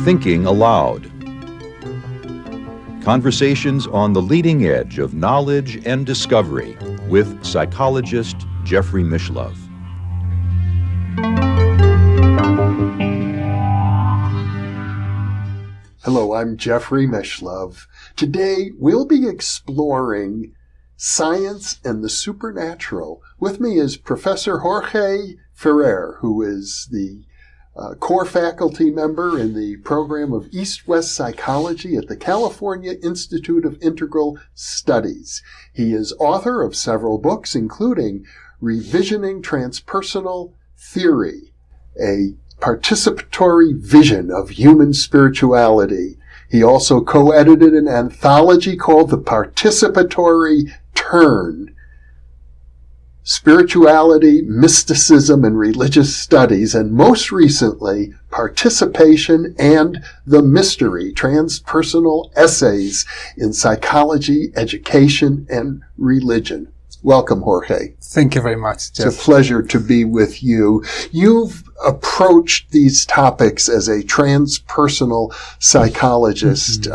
Thinking aloud. Conversations on the leading edge of knowledge and discovery with psychologist Jeffrey Mishlove. Hello, I'm Jeffrey Mishlove. Today, we'll be exploring science and the supernatural. With me is Professor Jorge Ferrer, who is the core faculty member in the program of East-West Psychology at the California Institute of Integral Studies. He is author of several books, including Revisioning Transpersonal Theory, a participatory vision of human spirituality. He also co-edited an anthology called The Participatory Turn, Spirituality, Mysticism, and Religious Studies, and most recently, Participation and the Mystery, Transpersonal Essays in Psychology, Education, and Religion. Welcome, Jorge. Thank you very much, Jeff. It's a pleasure to be with you. You've approached these topics as a transpersonal psychologist,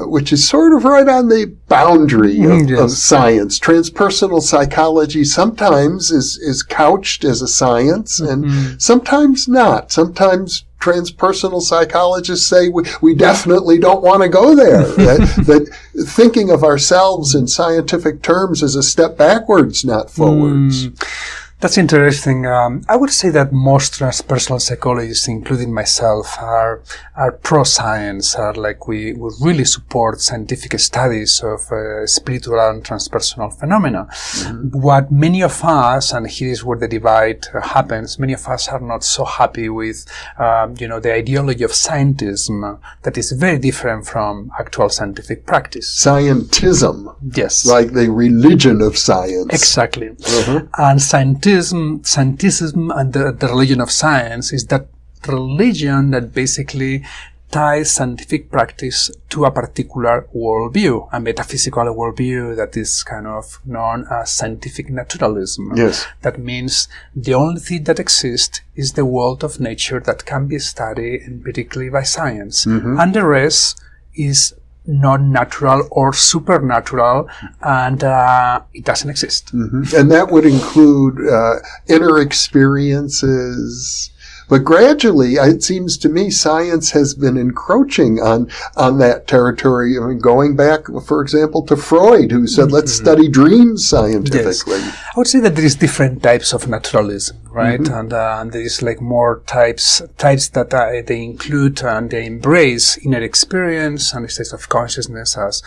which is sort of right on the boundary of science. Transpersonal psychology sometimes is couched as a science and sometimes not. Sometimes transpersonal psychologists say we definitely don't want to go there. that thinking of ourselves in scientific terms is a step backwards, not forwards. That's interesting. I would say that most transpersonal psychologists, including myself, are pro-science, we really support scientific studies of spiritual and transpersonal phenomena. What many of us, and here is where the divide happens, many of us are not so happy with, the ideology of scientism that is very different from actual scientific practice. Scientism. Yes. Like the religion of science. Exactly. And scientism and the religion of science is that religion that basically ties scientific practice to a particular worldview, a metaphysical worldview that is kind of known as scientific naturalism. Yes. That means the only thing that exists is the world of nature that can be studied empirically by science. And the rest is non-natural or supernatural, and it doesn't exist. And that would include inner experiences. But gradually, it seems to me, science has been encroaching on that territory. I mean, going back, for example, to Freud, who said, let's study dreams scientifically. Yes. I would say that there is different types of naturalism, right? And there is more types that they include and they embrace inner experience and states of consciousness as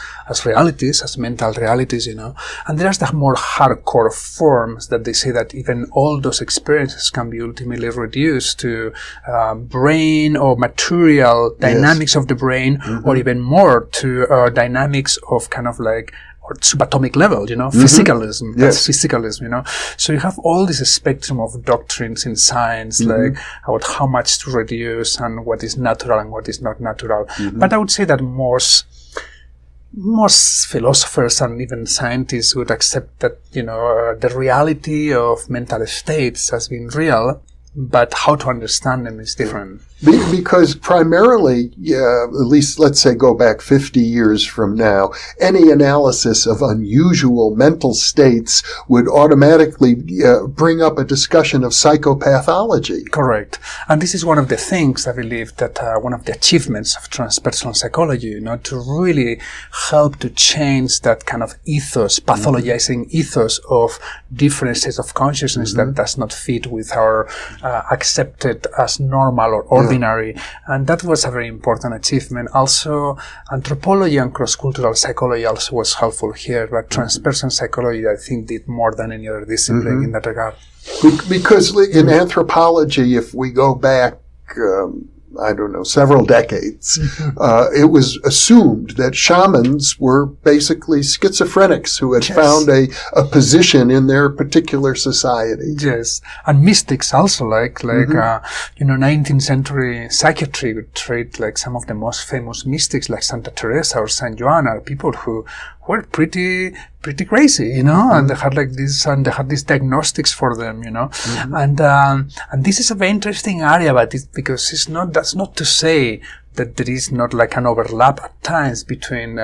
realities, as mental realities, And there's the more hardcore forms that they say that even all those experiences can be ultimately reduced to brain or material dynamics of the brain, or even more to dynamics of kind of or subatomic level, physicalism. That's physicalism, So you have all this spectrum of doctrines in science, about how much to reduce and what is natural and what is not natural. But I would say that most philosophers and even scientists would accept that, the reality of mental states has been real, but how to understand them is different. Because primarily, at least let's say go back 50 years from now, any analysis of unusual mental states would automatically bring up a discussion of psychopathology. Correct. And this is one of the things I believe that one of the achievements of transpersonal psychology, to really help to change that kind of ethos, pathologizing ethos of different states of consciousness that does not fit with our accepted as normal or ordinary. And that was a very important achievement. Also, anthropology and cross-cultural psychology also was helpful here, but transpersonal psychology, I think, did more than any other discipline in that regard. Because in anthropology, if we go back several decades, it was assumed that shamans were basically schizophrenics who had found a position in their particular society. Yes. And mystics also, 19th century psychiatry would treat some of the most famous mystics like Santa Teresa or San Juan are people who were pretty crazy, you know, and they had like this, and they had these diagnostics for them, you know, and this is a very interesting area, but it's because that's not to say that there is not like an overlap at times between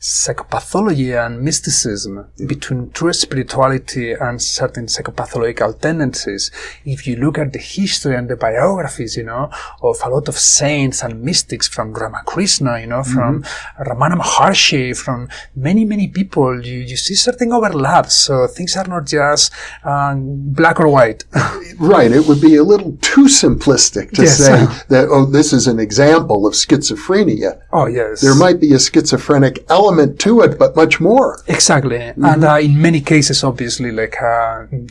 psychopathology and mysticism, between true spirituality and certain psychopathological tendencies. If you look at the history and the biographies, you know, of a lot of saints and mystics, from Ramakrishna, you know, from Ramana Maharshi, from many people, you see certain overlaps. So things are not just black or white. Right. It would be a little too simplistic to say that, oh, this is an example of schizophrenia. Oh, yes. There might be a schizophrenic element to it, but much more. Exactly. And in many cases, obviously, like,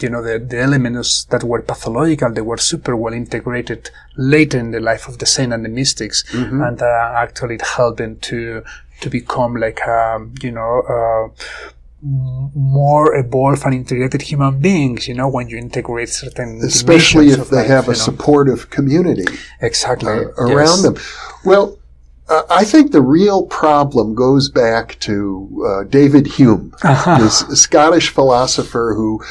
you know, the elements that were pathological, they were super well integrated later in the life of the saint and the mystics. And actually it helped them to become like, you know, more evolved and integrated human beings, you know, when you integrate certain, especially if they have a supportive community around them. Well, I think the real problem goes back to David Hume, this Scottish philosopher who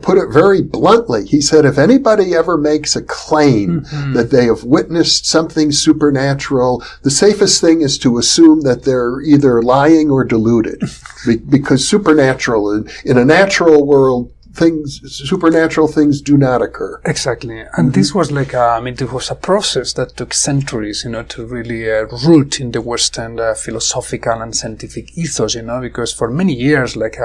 put it very bluntly. He said, if anybody ever makes a claim that they have witnessed something supernatural, the safest thing is to assume that they're either lying or deluded, because supernatural, in a natural world, supernatural things do not occur. Exactly. And this was like, it was a process that took centuries, you know, to really root in the Western philosophical and scientific ethos, you know, because for many years, like,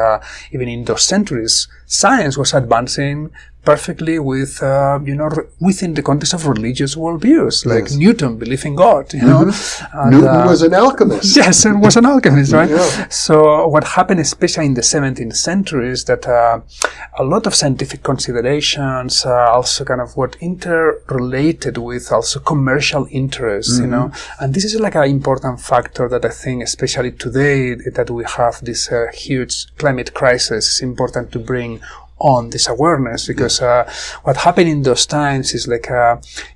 even in those centuries, science was advancing perfectly with, you know, within the context of religious worldviews, like Newton believed in God, you know. And, Newton was an alchemist. Yes, and was an alchemist, right? So what happened, especially in the 17th century, is that a lot of scientific considerations also kind of what interrelated with also commercial interests, you know. And this is like an important factor that I think, especially today that we have this huge climate crisis, is important to bring on this awareness, because what happened in those times is like,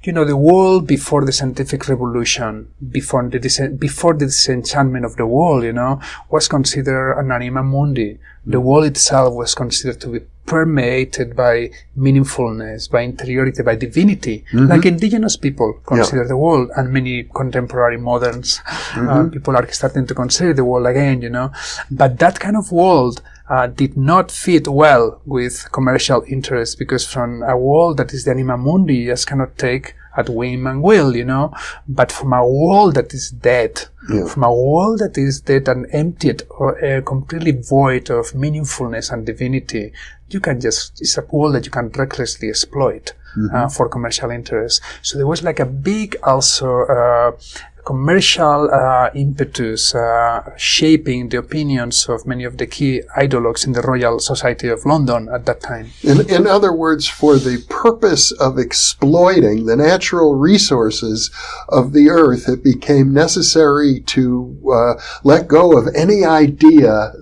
you know, the world before the scientific revolution, before the disenchantment of the world, you know, was considered an anima mundi. The world itself was considered to be permeated by meaningfulness, by interiority, by divinity, like indigenous people consider the world, and many contemporary moderns people are starting to consider the world again, you know. But that kind of world did not fit well with commercial interests, because from a world that is the anima mundi, you just cannot take at whim and will, you know. But from a world that is dead, from a world that is dead and emptied or completely void of meaningfulness and divinity, you can just, it's a world that you can recklessly exploit for commercial interests. So there was like a big also commercial impetus shaping the opinions of many of the key ideologues in the Royal Society of London at that time. In other words, for the purpose of exploiting the natural resources of the earth, it became necessary to let go of any idea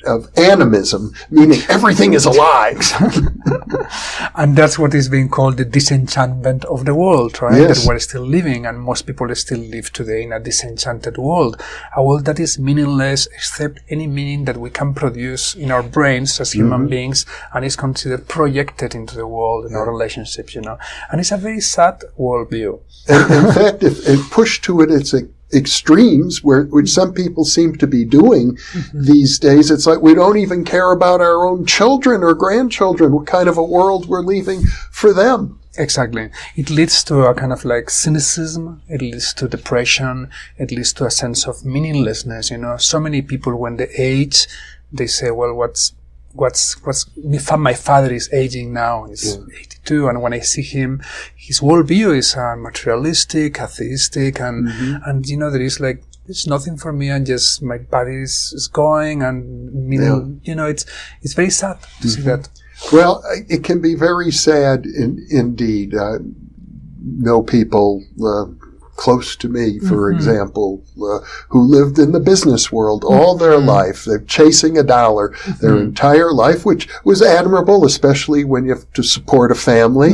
of animism, meaning everything is alive. And that's what is being called the disenchantment of the world, right? That we're still living, and most people still live today in a disenchanted world, a world that is meaningless except any meaning that we can produce in our brains as human beings, and is considered projected into the world in our relationships, you know. And it's a very sad worldview. And in fact, if pushed to its extremes, which some people seem to be doing these days, it's like we don't even care about our own children or grandchildren, what kind of a world we're leaving for them. Exactly. It leads to a kind of like cynicism. It leads to depression. It leads to a sense of meaninglessness. You know, so many people, when they age, they say, well, my father is aging now. He's 82. And when I see him, his worldview is materialistic, atheistic. And, you know, there is like, it's nothing for me, and just my body is going, and, you know, it's very sad to see that. Well, it can be very sad indeed. Know people close to me, for example, who lived in the business world all their life. They're chasing a dollar their entire life, which was admirable, especially when you have to support a family.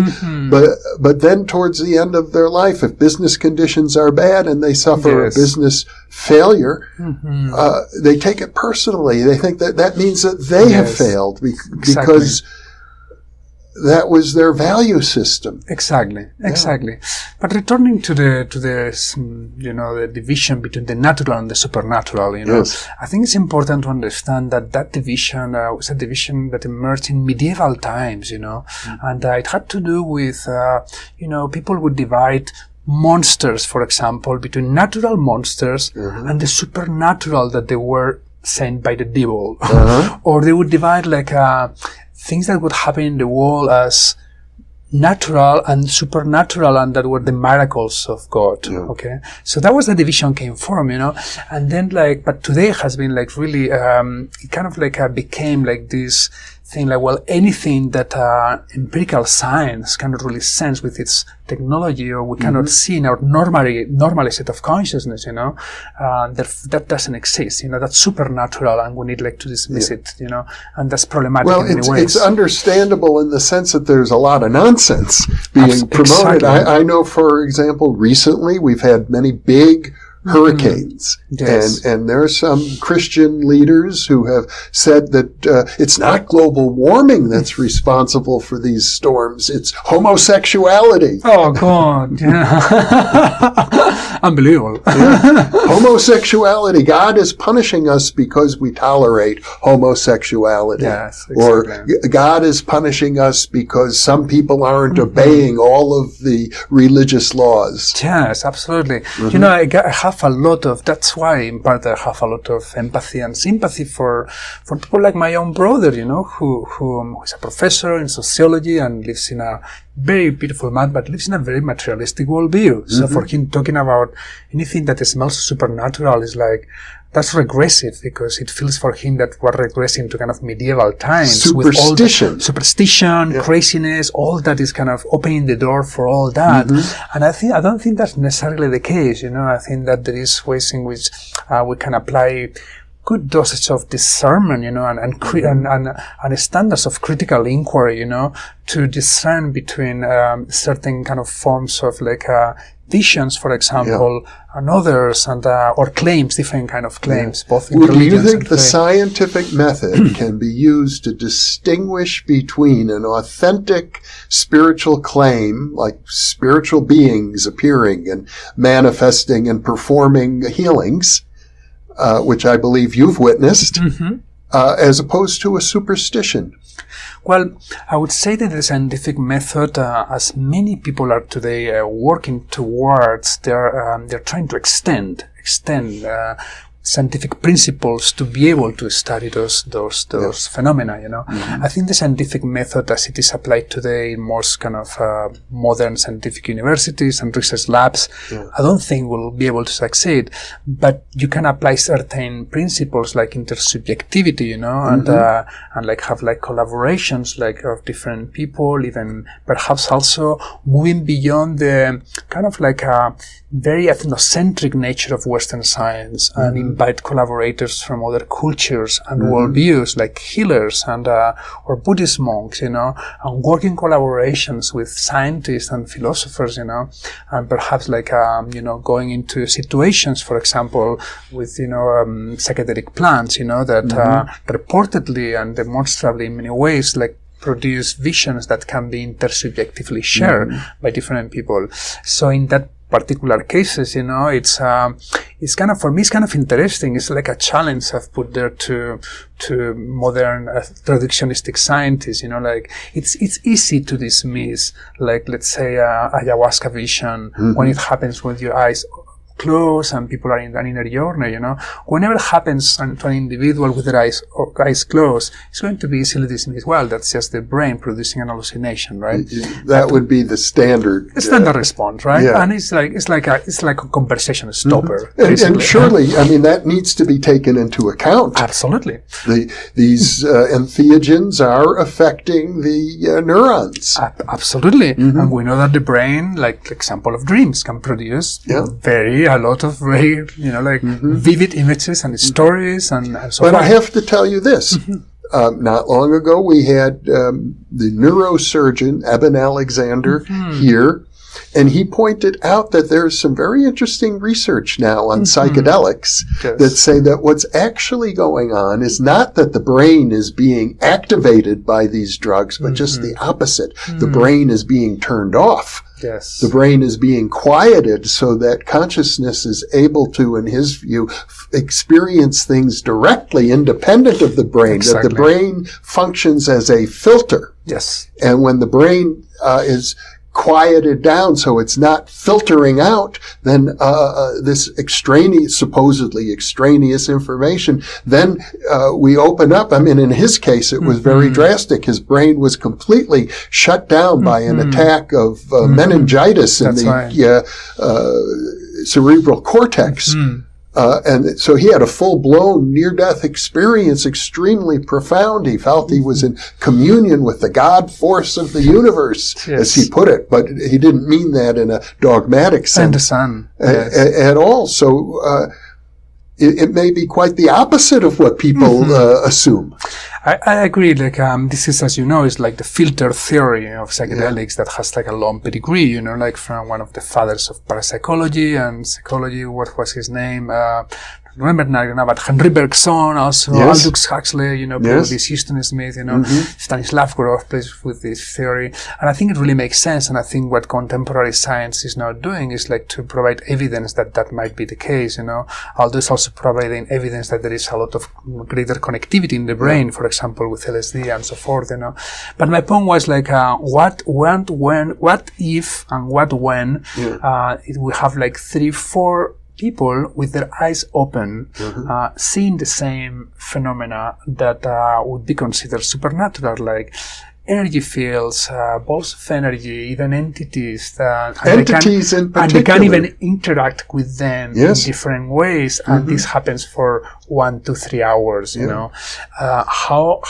But then towards the end of their life, if business conditions are bad and they suffer a business failure, they take it personally. They think that means that they have failed because that was their value system. Exactly. But returning to the the division between the natural and the supernatural, I think it's important to understand that division was a division that emerged in medieval times, and it had to do with, people would divide monsters, for example, between natural monsters and the supernatural that they were sent by the devil, or they would divide things that would happen in the world as natural and supernatural, and that were the miracles of God. Okay, so that was the division came from, and then but today it has been really, it kind of became this thing anything that empirical science cannot really sense with its technology, or we cannot see in our normal state of consciousness, that doesn't exist, that's supernatural, and we need to dismiss it, and that's problematic in many ways. It's understandable in the sense that there's a lot of nonsense being promoted. Exactly. I know, for example, recently we've had many big hurricanes. And there are some Christian leaders who have said that it's not global warming that's responsible for these storms, it's homosexuality. Oh, God. Unbelievable. Homosexuality. God is punishing us because we tolerate homosexuality. Yes, exactly. Or God is punishing us because some people aren't obeying all of the religious laws. Yes, absolutely. I have a lot of, that's why in part I have a lot of empathy and sympathy for people like my own brother, who is a professor in sociology and lives in a very beautiful man, but lives in a very materialistic worldview. So for him, talking about anything that smells supernatural is that's regressive, because it feels for him that we're regressing to kind of medieval times. Superstition. With all the superstition, craziness, all that is kind of opening the door for all that. And I don't think that's necessarily the case, I think that there is ways in which we can apply good dosage of discernment, and standards of critical inquiry, to discern between certain kind of forms of visions, for example, and others, and or claims, different kind of claims, both in religions. Do you think the scientific method can be used to distinguish between an authentic spiritual claim, like spiritual beings appearing and manifesting and performing healings, which I believe you've witnessed, as opposed to a superstition? Well, I would say that the scientific method, as many people are today working towards, they're trying to extend scientific principles to be able to study those phenomena, I think the scientific method as it is applied today in most kind of modern scientific universities and research labs, I don't think will be able to succeed, but you can apply certain principles like intersubjectivity, and have collaborations of different people, even perhaps also moving beyond the kind of very ethnocentric nature of Western science, and invite collaborators from other cultures and worldviews, like healers and or Buddhist monks, and working collaborations with scientists and philosophers, and perhaps going into situations, for example, with psychedelic plants, that reportedly and demonstrably in many ways produce visions that can be intersubjectively shared by different people. So in that particular cases, it's kind of, for me, it's kind of interesting. It's like a challenge I've put there to modern traductionistic scientists, it's easy to dismiss, let's say, ayahuasca vision when it happens with your eyes closed and people are in an inner journey, whenever it happens to an individual with their eyes closed, it's going to be easily dismissed. Well, that's just the brain producing an hallucination, right? That would be the standard response, right? Yeah. And it's like a conversation stopper. And surely, I mean, that needs to be taken into account. Absolutely. These entheogens are affecting the neurons. Absolutely. And we know that the brain, like example of dreams, can produce a lot of very, vivid images and stories and so forth. But I have to tell you this. Not long ago, we had the neurosurgeon, Eben Alexander, here, and he pointed out that there's some very interesting research now on psychedelics that say that what's actually going on is not that the brain is being activated by these drugs, but just the opposite. The brain is being turned off. Yes. The brain is being quieted so that consciousness is able to, in his view, experience things directly independent of the brain. Exactly. That the brain functions as a filter. Yes. And when the brain is quieted down so it's not filtering out, then this supposedly extraneous information, then we open up. I mean, in his case, it was very drastic. His brain was completely shut down by an attack of meningitis in the cerebral cortex. And so he had a full-blown near-death experience, extremely profound. He felt he was in communion with the God force of the universe, as he put it. But he didn't mean that in a dogmatic sense at all. So it may be quite the opposite of what people assume. I agree. This is, as you know, is like the filter theory of psychedelics that has like a long pedigree, like from one of the fathers of parapsychology and psychology. What was his name? Remember now, but Henry Bergson, also Aldous Huxley, this Houston Smith, Stanislav Grof plays with this theory. And I think it really makes sense. And I think what contemporary science is now doing is like to provide evidence that might be the case, Aldous also providing evidence that there is a lot of greater connectivity in the brain, for example, with LSD and so forth, But my point was like, what if and what when, we have like 3-4 people with their eyes open, seeing the same phenomena that would be considered supernatural, like energy fields, balls of energy, even entities. Entities in particular. And they can even interact with them in different ways, and this happens for 1 to 3 hours, How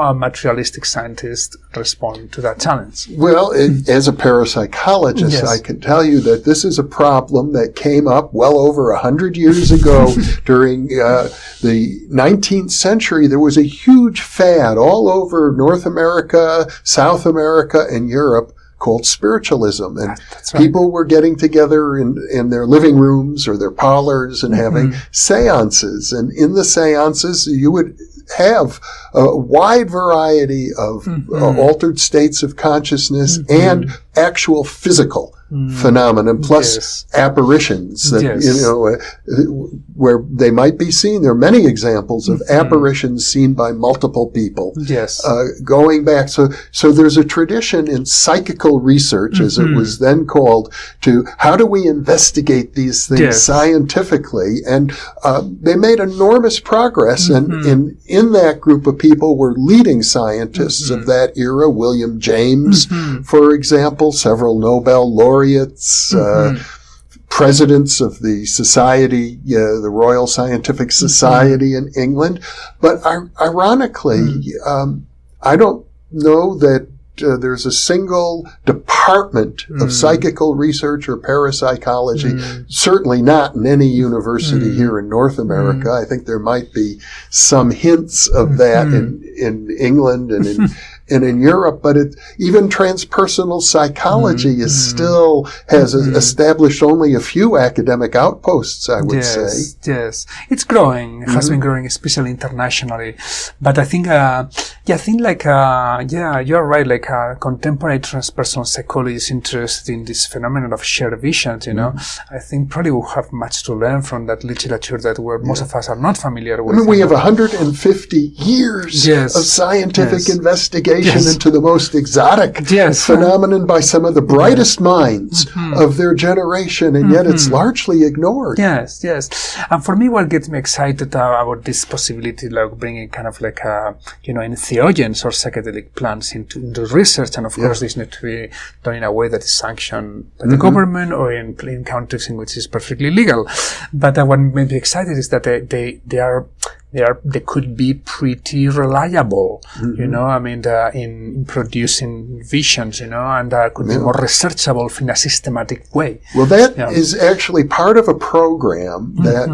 a materialistic scientist respond to that challenge? Well, as a parapsychologist, I can tell you that this is a problem that came up well over 100 years ago. During the 19th century, there was a huge fad all over North America, South America, and Europe called spiritualism. And people were getting together in their living rooms or their parlors and having seances. And in the seances, you would have a wide variety of altered states of consciousness and actual physical phenomenon, plus apparitions that, where they might be seen. There are many examples of apparitions seen by multiple people. Going back. So there's a tradition in psychical research, as it was then called, to how do we investigate these things scientifically? And they made enormous progress. And in that group of people were leading scientists of that era, William James, for example, several Nobel laureates, presidents of the society, the Royal Scientific Society in England. But ironically, I don't know that there's a single department of psychical research or parapsychology, certainly not in any university here in North America. I think there might be some hints of that in England and in Europe, but even transpersonal psychology has established only a few academic outposts, I would say. Yes, it's growing. It has been growing, especially internationally. But I think, you're right. Like contemporary transpersonal psychology is interested in this phenomenon of shared visions. I think probably we have much to learn from that literature that most of us are not familiar with. I mean, we have 150 years of scientific investigation investigation into the most exotic phenomenon by some of the brightest minds of their generation, and yet it's largely ignored. Yes. And for me, what gets me excited about this possibility, like bringing kind of like, entheogens or psychedelic plants into research, and of course this needs to be done in a way that is sanctioned by the government or in countries in which it's perfectly legal. But what made me excited is that they could be pretty reliable, in producing visions, and could be more researchable in a systematic way. Well, that is actually part of a program that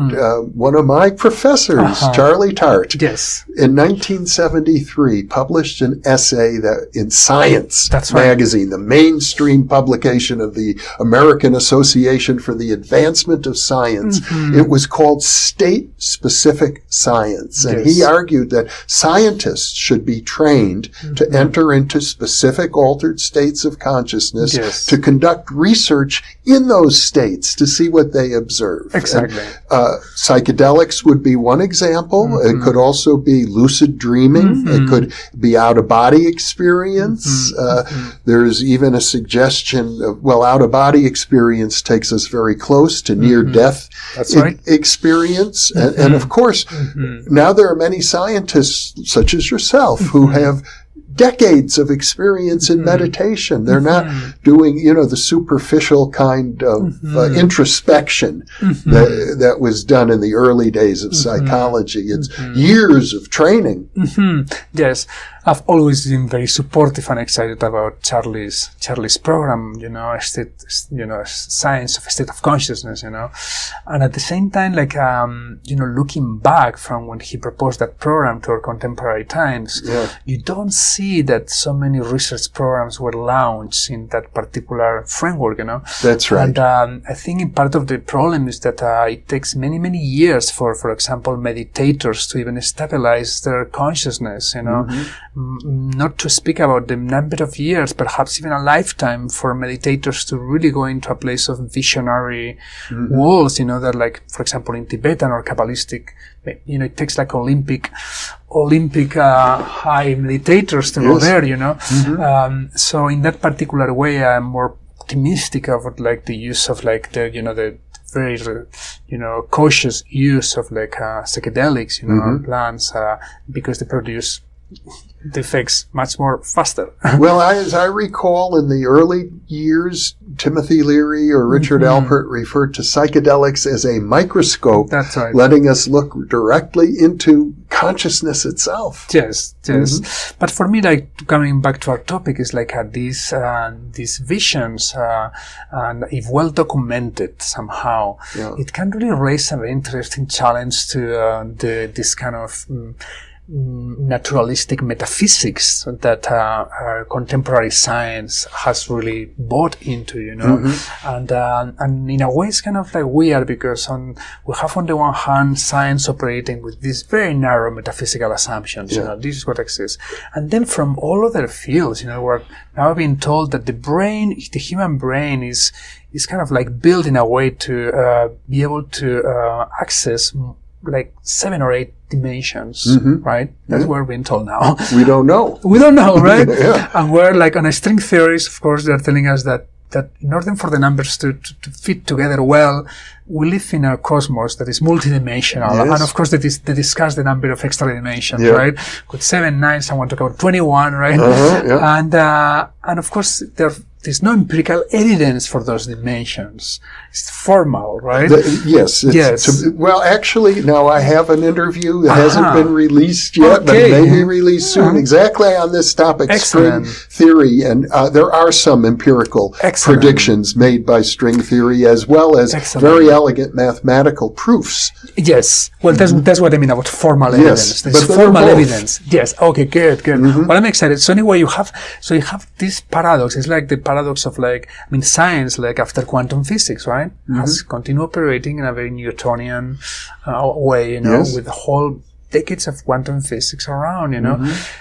one of my professors, Charlie Tart, in 1973 published an essay that in Science magazine, the mainstream publication of the American Association for the Advancement of Science. It was called State-Specific Science. And he argued that scientists should be trained to enter into specific altered states of consciousness to conduct research in those states to see what they observe. Exactly. And, psychedelics would be one example. It could also be lucid dreaming. It could be out-of-body experience. There's even a suggestion of, out-of-body experience takes us very close to near-death experience. And of course, now there are many scientists, such as yourself, who have decades of experience in meditation. They're not doing, the superficial kind of introspection that was done in the early days of psychology. It's years of training. Yes. I've always been very supportive and excited about Charlie's program, science of state of consciousness, and at the same time, looking back from when he proposed that program to our contemporary times, you don't see that so many research programs were launched in that particular framework, That's right. And I think part of the problem is that it takes many, many years for example, meditators to even stabilize their consciousness, not to speak about the number of years, perhaps even a lifetime for meditators to really go into a place of visionary worlds, that like, for example, in Tibetan or Kabbalistic, it takes like Olympic high meditators to go there, so in that particular way, I'm more optimistic about like the use of like the very, cautious use of like psychedelics, plants, because they produce the effects much more faster. Well, as I recall, in the early years, Timothy Leary or Richard Alpert referred to psychedelics as a microscope, letting us look directly into consciousness itself. Yes. But for me, like coming back to our topic, is like these visions, and if well documented somehow, it can really raise an interesting challenge to this kind of naturalistic metaphysics that contemporary science has really bought into, and in a way it's kind of like weird, because we have on the one hand science operating with these very narrow metaphysical assumptions, this is what exists, and then from all other fields, we're now being told that the human brain is kind of like built in a way to be able to access like 7 or 8 dimensions, right? That's what we're being told now. We don't know. Right? And we're like on a string theories, of course, they're telling us that in order for the numbers to fit together well, we live in a cosmos that is multidimensional. And of course, they discuss the number of extra dimensions, right? With 7, 9, someone talk about 21, right? And of course, there's no empirical evidence for those dimensions. It's formal, right? Yes. Well, actually, now I have an interview that hasn't been released yet, but it may be released soon, exactly on this topic, string theory. And there are some empirical predictions made by string theory, as well as very elegant mathematical proofs. Yes. Well, that's what I mean about formal evidence. There's formal evidence. Yes. Okay, good. Well, I'm excited. So anyway, you have this paradox. It's like the paradox of science, like after quantum physics, right? Has continued operating in a very Newtonian way, with the whole decades of quantum physics around,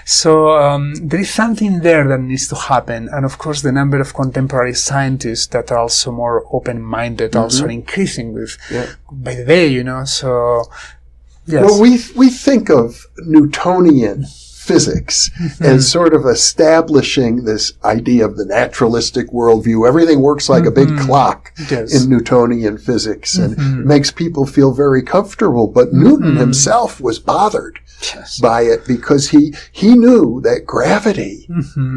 So there is something there that needs to happen. And of course, the number of contemporary scientists that are also more open-minded also increasing by the day, So, yes. Well, we think of Newtonian physics as sort of establishing this idea of the naturalistic worldview. Everything works like a big clock in Newtonian physics, and it makes people feel very comfortable. But Newton himself was bothered by it because he knew that gravity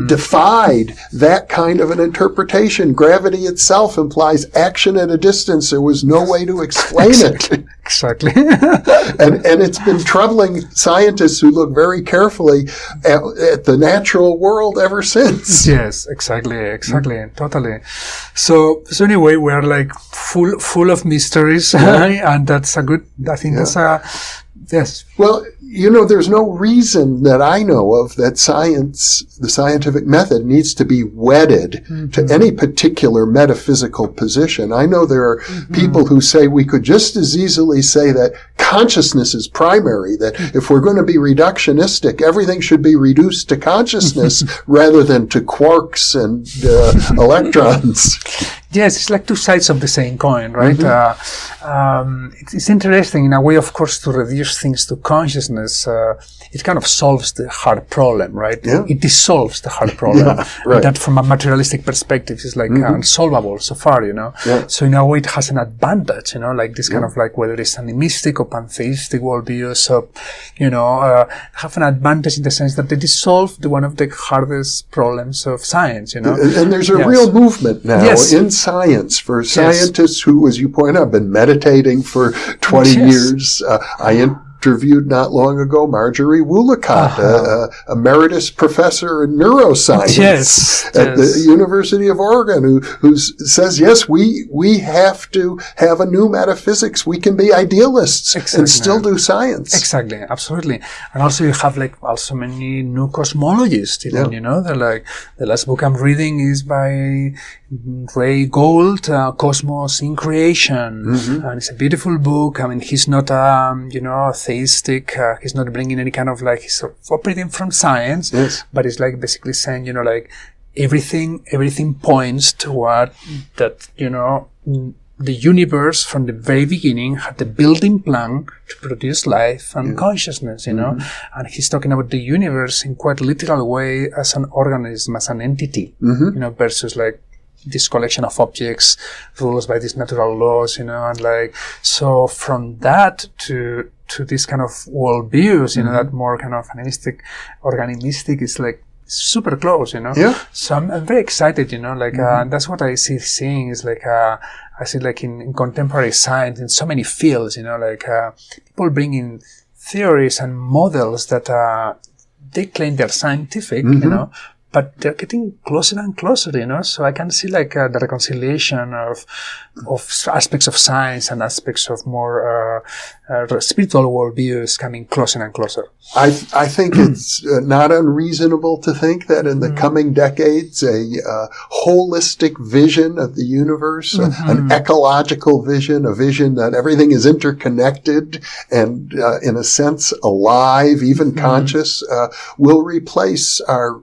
defied that kind of an interpretation. Gravity itself implies action at a distance. There was no way to explain it. Exactly. and it's been troubling scientists who look very carefully at the natural world ever since. Yes, exactly, totally. So anyway, we are like full of mysteries, and that's a good. I think that's a yes. Well, there's no reason that I know of that science, the scientific method, needs to be wedded to any particular metaphysical position. I know there are people who say we could just as easily say that consciousness is primary, that if we're going to be reductionistic, everything should be reduced to consciousness rather than to quarks and electrons. Yes, it's like two sides of the same coin, right? It's interesting in a way, of course, to reduce things to consciousness. It kind of solves the hard problem, right? Yeah. It dissolves the hard problem. That from a materialistic perspective is like unsolvable so far, Yeah. So in a way it has an advantage, like this kind of like whether it's animistic or pantheistic worldview. So, have an advantage in the sense that they dissolve one of the hardest problems of science, And there's a real movement now in science for scientists who, as you point out, have been meditating for 20 years. I interviewed not long ago Marjorie Woolacott, emeritus professor in neuroscience at the University of Oregon, who says, yes, we have to have a new metaphysics. We can be idealists and still do science. Exactly, absolutely. And also you have like also many new cosmologists, even, the last book I'm reading is by Ray Gold, Cosmos in Creation, and it's a beautiful book. I mean, he's not, theistic. He's not bringing any kind of like, he's operating from science, but it's like basically saying, like everything points toward that, the universe from the very beginning had the building plan to produce life and consciousness, and he's talking about the universe in quite a literal way as an organism, as an entity, versus like this collection of objects ruled by these natural laws, and like, so from that to this kind of worldviews, that more kind of animistic, organistic is like super close, So I'm very excited, that's what I see seeing is like, I see like in contemporary science, in so many fields, people bring in theories and models that, they claim they're scientific, but they're getting closer and closer, so I can see like the reconciliation of aspects of science and aspects of more spiritual worldviews coming closer and closer. I think it's not unreasonable to think that in the coming decades, a holistic vision of the universe, an ecological vision, a vision that everything is interconnected and, in a sense, alive, even conscious, will replace our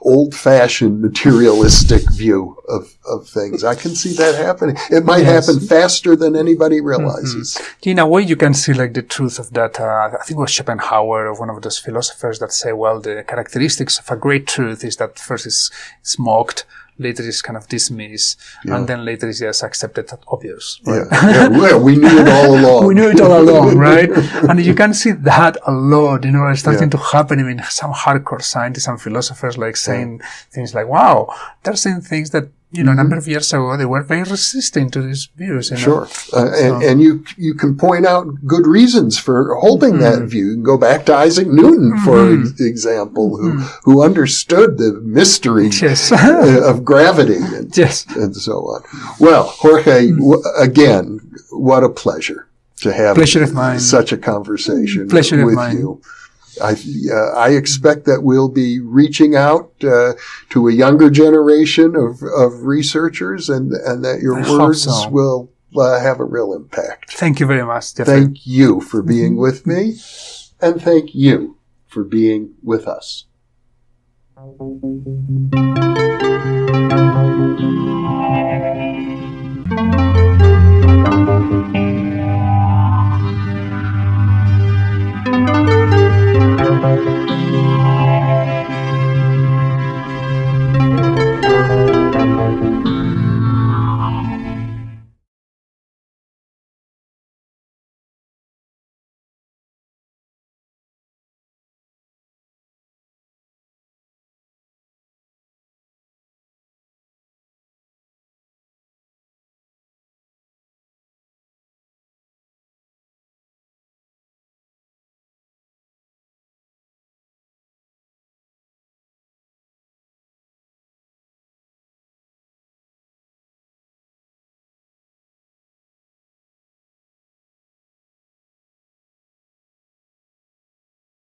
old-fashioned materialistic view of things. I can see that happening. It might happen faster than anybody realizes. In a way, you can see like the truth of that. I think it was Schopenhauer, of one of those philosophers, that say, well, the characteristics of a great truth is that first it's mocked, later is kind of dismissed, and then later is just accepted as obvious. Right? Well, we knew it all along. We knew it all along, right? And you can see that a lot, starting to happen. I mean, some hardcore scientists and philosophers like saying things like, wow, they're saying things that, a number of years ago, they were very resistant to these views. Sure. And you can point out good reasons for holding that view. You can go back to Isaac Newton, for example, who understood the mystery of gravity and so on. Well, Jorge, again, what a pleasure to have such a conversation with you. I expect that we'll be reaching out to a younger generation of researchers, and that your words will have a real impact. Thank you very much, Jeffrey. Thank you for being with me, and thank you for being with us.